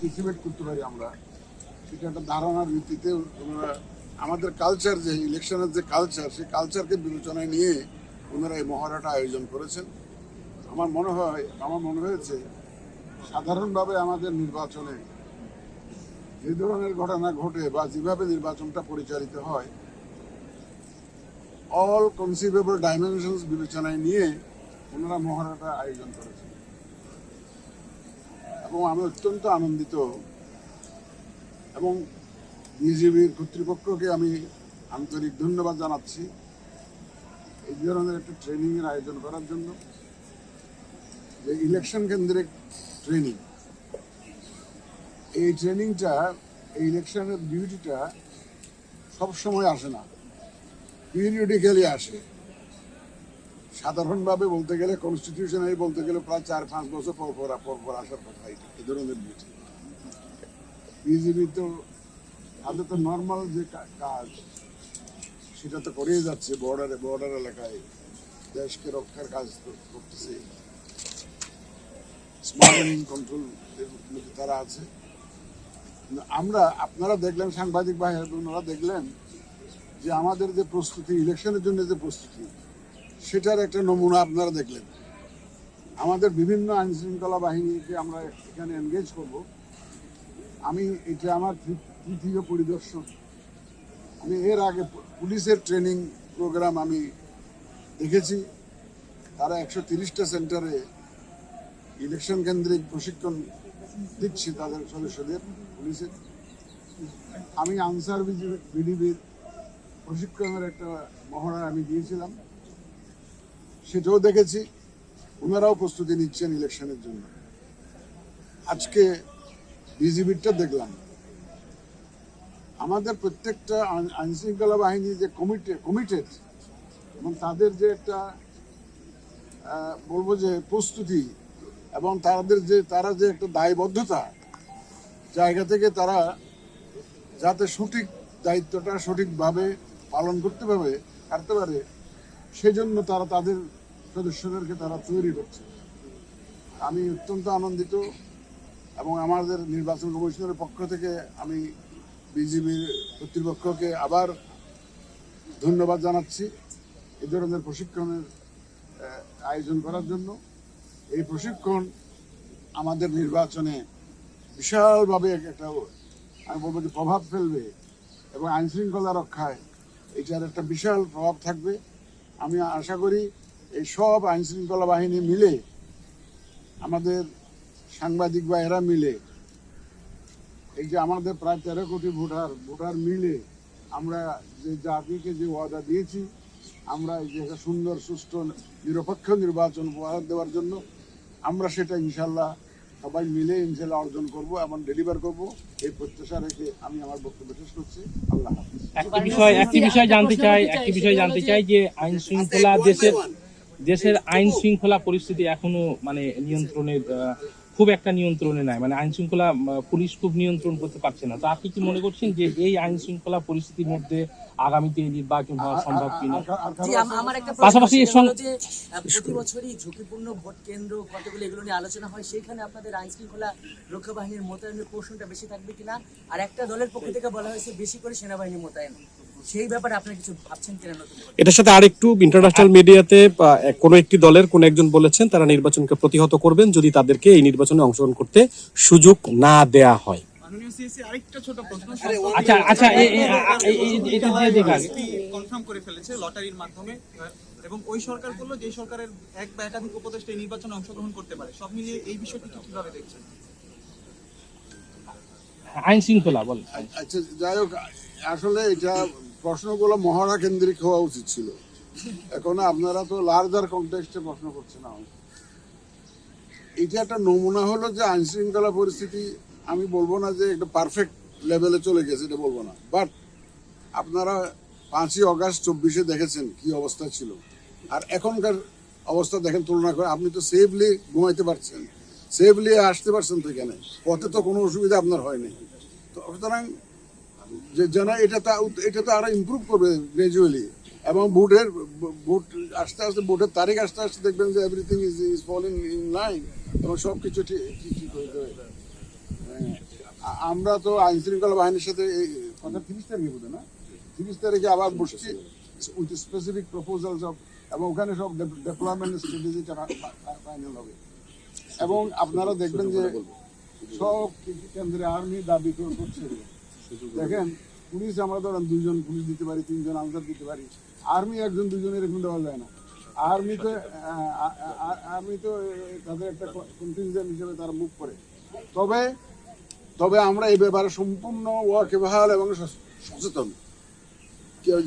Participate করতে পারি আমরা, সেটা একটা ধারণার ভিত্তিতে ওনারা আমাদের কালচার, যে ইলেকশনের যে কালচার, সেই কালচারকে বিবেচনায় নিয়ে ওনারা এই মহড়াটা আয়োজন করেছেন। আমার মনে হয়েছে সাধারণভাবে আমাদের নির্বাচনে যে ধরনের ঘটনা ঘটে বা যেভাবে নির্বাচনটা পরিচালিত হয়, অল কনসিভেবল ডাইমেনশনস বিবেচনায় নিয়ে ওনারা মহড়াটা আয়োজন করেছেন এবং আমি অত্যন্ত আনন্দিত। এবং বিজিবির কর্তৃপক্ষকে আমি আন্তরিক ধন্যবাদ জানাচ্ছি এই ধরনের একটা ট্রেনিংয়ের আয়োজন করার জন্য। যে ইলেকশন কেন্দ্রিক ট্রেনিং, এই ট্রেনিংটা, এই ইলেকশনের ডিউটিটা সবসময় আসে না, পিরিয়ডিক্যালি আসে। সাধারণভাবে বলতে গেলে, কনস্টিটিউশনালি বলতে গেলে প্রায় 4-5 বছর পর পর আসার কথা এই ধরনের ডিউটি। বিজিবি তো তাদের তো নর্মাল যে কাজ সেটা তো করেই যাচ্ছে, বর্ডার এলাকায় দেশকে রক্ষার কাজ করতেছে, স্মাগলিং কন্ট্রোল তারা আছে। আপনারা দেখলেন, সাংবাদিক ভাইরা দেখলেন যে আমাদের যে প্রস্তুতি, ইলেকশনের জন্য যে প্রস্তুতি, সেটার একটা নমুনা আপনারা দেখলেন। আমাদের বিভিন্ন আইন শৃঙ্খলা বাহিনীকে আমরা এখানে এনগেজ করব। এটা আমার তৃতীয় পরিদর্শন। আমি এর আগে পুলিশের ট্রেনিং প্রোগ্রাম আমি দেখেছি, তারা 130টা সেন্টারে ইলেকশন কেন্দ্রিক প্রশিক্ষণ দিচ্ছি তাদের সদস্যদের পুলিশের। আমি আনসার বিডিবির প্রশিক্ষণের একটা মহড়া আমি দিয়েছিলাম, সেটাও দেখেছি। ওনারাও প্রস্তুতি নিচ্ছেন ইলেকশনের জন্য। আজকে বিজিবিরটা দেখলাম। আমাদের প্রত্যেকটা আইনশৃঙ্খলা বাহিনী যে কমিটেড এবং তাদের যে একটা বলবো যে প্রস্তুতি এবং তারা যে একটা দায়বদ্ধতা জায়গা থেকে তারা যাতে সঠিক দায়িত্বটা সঠিকভাবে পালন করতে পারে, সেজন্য তারা তাদের সদস্যদেরকে তারা তৈরি করছে। আমি অত্যন্ত আনন্দিত এবং আমাদের নির্বাচন কমিশনের পক্ষ থেকে আমি বিজিবির কর্তৃপক্ষকে আবার ধন্যবাদ জানাচ্ছি এই ধরনের প্রশিক্ষণের আয়োজন করার জন্য। এই প্রশিক্ষণ আমাদের নির্বাচনে বিশালভাবে একটা, আমি বলবো যে, প্রভাব ফেলবে এবং আইন শৃঙ্খলা রক্ষায় এটার একটা বিশাল প্রভাব থাকবে। আমি আশা করি এই সব আইন শৃঙ্খলা বাহিনী মিলে, আমাদের সাংবাদিক ভাইয়েরা মিলে, এই যে আমাদের প্রায় 13 কোটি ভোটার মিলে আমরা যে জাতিকে যে ওয়াদা দিয়েছি, আমরা এই যে একটা সুন্দর, সুষ্ঠু, নিরপেক্ষ নির্বাচন উপহার দেওয়ার জন্য আমরা সেটা ইনশাল্লাহ সবাই মিলে ইনশাল্লাহ অর্জন করব এবং ডেলিভার করব, এই প্রত্যাশা রেখে আমি আমার বক্তব্য শেষ করছি। আল্লাহ হাফেজ। একটি বিষয় জানতে চাই যে আইন শৃঙ্খলা, দেশের আইন শৃঙ্খলা পরিস্থিতি এখনো মানে নিয়ন্ত্রণের খুব একটা নিয়ন্ত্রণে নাই, মানে আইন শৃঙ্খলা পুলিশ খুব নিয়ন্ত্রণ করতে পারছে না। তো আপনি কি মনে করছেন যে এই আইন শৃঙ্খলা পরিস্থিতির মধ্যে আগামীতে নির্বাচন হওয়া সম্ভব কিনা? পাশাপাশি প্রতি বছরই ঝুঁকিপূর্ণ ভোট কেন্দ্র কতগুলো এগুলো নিয়ে আলোচনা হয়, সেইখানে আপনাদের আইন শৃঙ্খলা রক্ষা বাহিনীর মোতায়েনের পোর্শনটা বেশি থাকবে কিনা? আর একটা দলের পক্ষ থেকে বলা হয়েছে বেশি করে সেনাবাহিনী মোতায়েন, সেই ব্যাপারে আপনারা কিছু ভাবছেন কিনা? নতুন এটার সাথে আরেকটু ইন্টারন্যাশনাল মিডিয়াতে কোনো একটি দলের কোন একজন বলেছেন তারা নির্বাচনকে প্রতিহত করবেন যদি তাদেরকে এই নির্বাচনে অংশগ্রহণ করতে সুযোগ না দেয়া হয়। আরেকটা ছোট প্রশ্ন, কনফার্ম করে ফেলেছে লটারির মাধ্যমে, এবং ওই সরকার বললো যে সরকারের এক বা একাধিক উপদেষ্টা এই নির্বাচনে অংশগ্রহণ করতে পারে। সব মিলিয়ে এই বিষয়টি কিভাবে দেখছেন? আইন শৃঙ্খলা বল। আচ্ছা, যাই হোক, আসলে এটা প্রশ্নগুলো মহড়া কেন্দ্রিক হওয়া উচিত ছিল। এখন আপনারা তো লার্জার কনটেক্সটে প্রশ্ন করছেন। এটা একটা নমুনা হলো যে আইন শৃঙ্খলা পরিস্থিতি, আমি বলবো না যে একটা পারফেক্ট লেভেলে চলে গেছে, এটা বলবো না, বাট আপনারা 5ই অগাস্ট 24-এ দেখেছেন কি অবস্থা ছিল, আর এখনকার অবস্থা দেখেন, তুলনা করে। আপনি তো সেফলি ঘুমাইতে পারছেন, সেফলি আসতে পারছেন তো, এখানে পথে তো কোনো অসুবিধা আপনার হয়নি। তো সুতরাং যেন এটা তো আরো ইমপ্রুভ করবে গ্রাজুয়ালি, এবং ভোট আস্তে আস্তে, ভোটের তারিখ আস্তে আস্তে দেখবেন যে everything is falling in line এবং সব কিছু ঠিক হয়ে যাবে। আমরা তো আইন শৃঙ্খলা বাহিনীর সাথে এই কথা 30 তারিখে বোধ না 30 তারিখে আবার বসছি উইথ স্পেসিফিক প্রপোজালস অফ, এবং ওখানে সব ডেভেলপমেন্ট স্ট্র্যাটেজিটা ফাইনাল হবে। এবং আপনারা দেখবেন যে সব কেন্দ্রে আর্মি দাবি করছে। দেখেন পুলিশ আমরা ধরেন 2 জন পুলিশ দিতে পারি, 3 জন আনসার দিতে পারি, আর্মি 1 জন 2 জন এরকম দেওয়া যায় না। আর্মি তো তাদের একটা কন্টিনজেন্ট হিসেবে তারা মুভ করে। তবে আমরা এই ব্যাপারে সম্পূর্ণ ওয়াকিবহাল এবং সচেতন,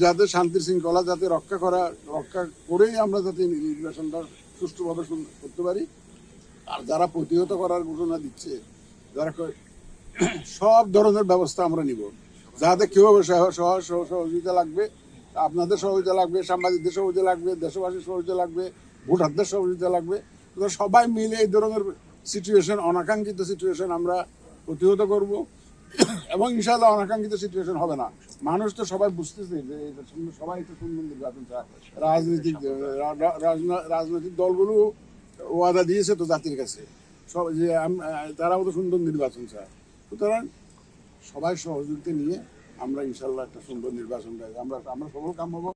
যাতে শান্তি শৃঙ্খলা যাতে রক্ষা করেই আমরা যাতে নির্বাচনটা সুষ্ঠুভাবে করতে পারি। আর যারা প্রতিহত করার ঘোষণা দিচ্ছে, যারা সব ধরনের ব্যবস্থা আমরা নিব, যাতে কেউ সহযোগিতা লাগবে, আপনাদের সহযোগিতা লাগবে, সাংবাদিকদের সহযোগিতা লাগবে, দেশবাসীর সহযোগিতা লাগবে, ভোটারদের সহযোগিতা লাগবে। সবাই মিলে এই ধরনের সিচুয়েশন, অনাকাঙ্ক্ষিত সিচুয়েশন আমরা প্রতিহত করব, এবং ইনশাআল্লাহ অনাকাঙ্ক্ষিত সিচুয়েশন হবে না। মানুষ তো সবাই বুঝতেছে যে সবাই তো সুন্দর নির্বাচন চায়, রাজনৈতিক দলগুলো ওয়াদা দিয়েছে তো জাতির কাছে সব যে তারাও তো সুন্দর নির্বাচন চায়। সুতরাং সবাই সহযোগিতা নিয়ে আমরা ইনশাআল্লাহ একটা সুন্দর নির্বাচন চাই, আমরা সফল কাম হবো।